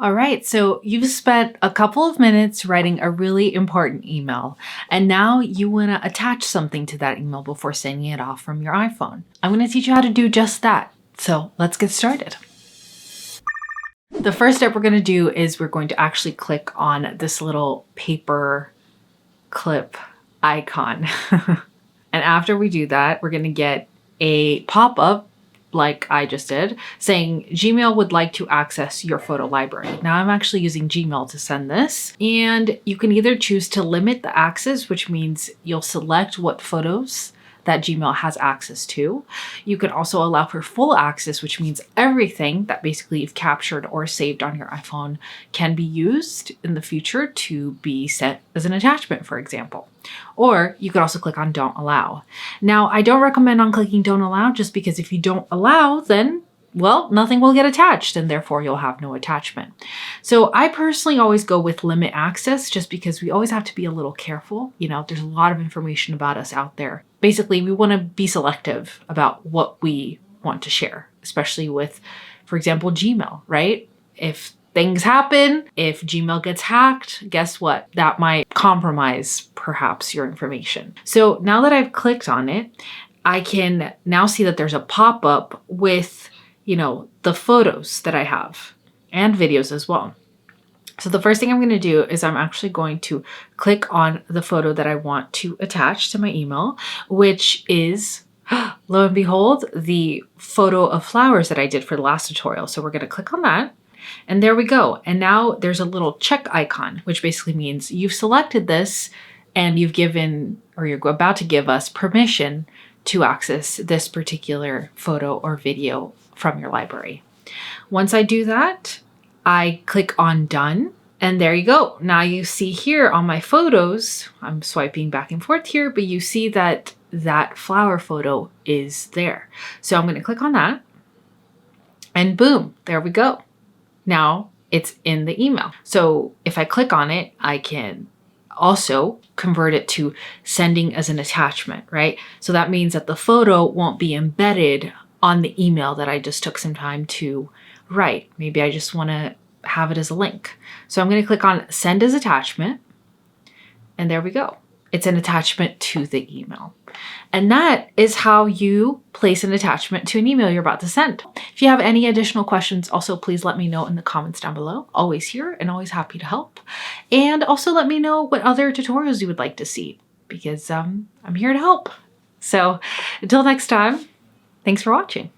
All right, so you've spent a couple of minutes writing a really important email, and now you want to attach something to that email before sending it off from your iPhone. I'm going to teach you how to do just that. So let's get started. The first step we're going to do is we're going to actually click on this little paper clip icon. And after we do that, we're going to get a pop-up like I just did, saying Gmail would like to access your photo library. Now I'm actually using Gmail to send this, and you can either choose to limit the access, which means you'll select what photos that Gmail has access to. You can also allow for full access, which means everything that basically you've captured or saved on your iPhone can be used in the future to be sent as an attachment, for example. Or you could also click on Don't Allow. Now, I don't recommend on clicking Don't Allow just because if you don't allow, then well, nothing will get attached and therefore you'll have no attachment. So I personally always go with limit access just because we always have to be a little careful. You know, there's a lot of information about us out there. Basically, we want to be selective about what we want to share, especially with, for example, Gmail, right? If things happen, if Gmail gets hacked, guess what? That might compromise perhaps your information. So now that I've clicked on it, I can now see that there's a pop-up with the photos that I have and videos as well. So the first thing I'm going to do is I'm actually going to click on the photo that I want to attach to my email, which is, lo and behold, the photo of flowers that I did for the last tutorial. So we're going to click on that. And there we go. And now there's a little check icon, which basically means you've selected this and you've given, or you're about to give us permission to access this particular photo or video from your library. Once I do that, I click on Done, and there you go. Now you see here on my photos, I'm swiping back and forth here, but you see that that flower photo is there. So I'm going to click on that, and boom, there we go. Now it's in the email. So if I click on it, I can also convert it to sending as an attachment, right? So that means that the photo won't be embedded on the email that I just took some time to write. Maybe I just want to have it as a link. So I'm going to click on Send as Attachment, and there we go. It's an attachment to the email. And that is how you place an attachment to an email you're about to send. If you have any additional questions, also please let me know in the comments down below. Always here and always happy to help. And also let me know what other tutorials you would like to see, because I'm here to help. So until next time, thanks for watching.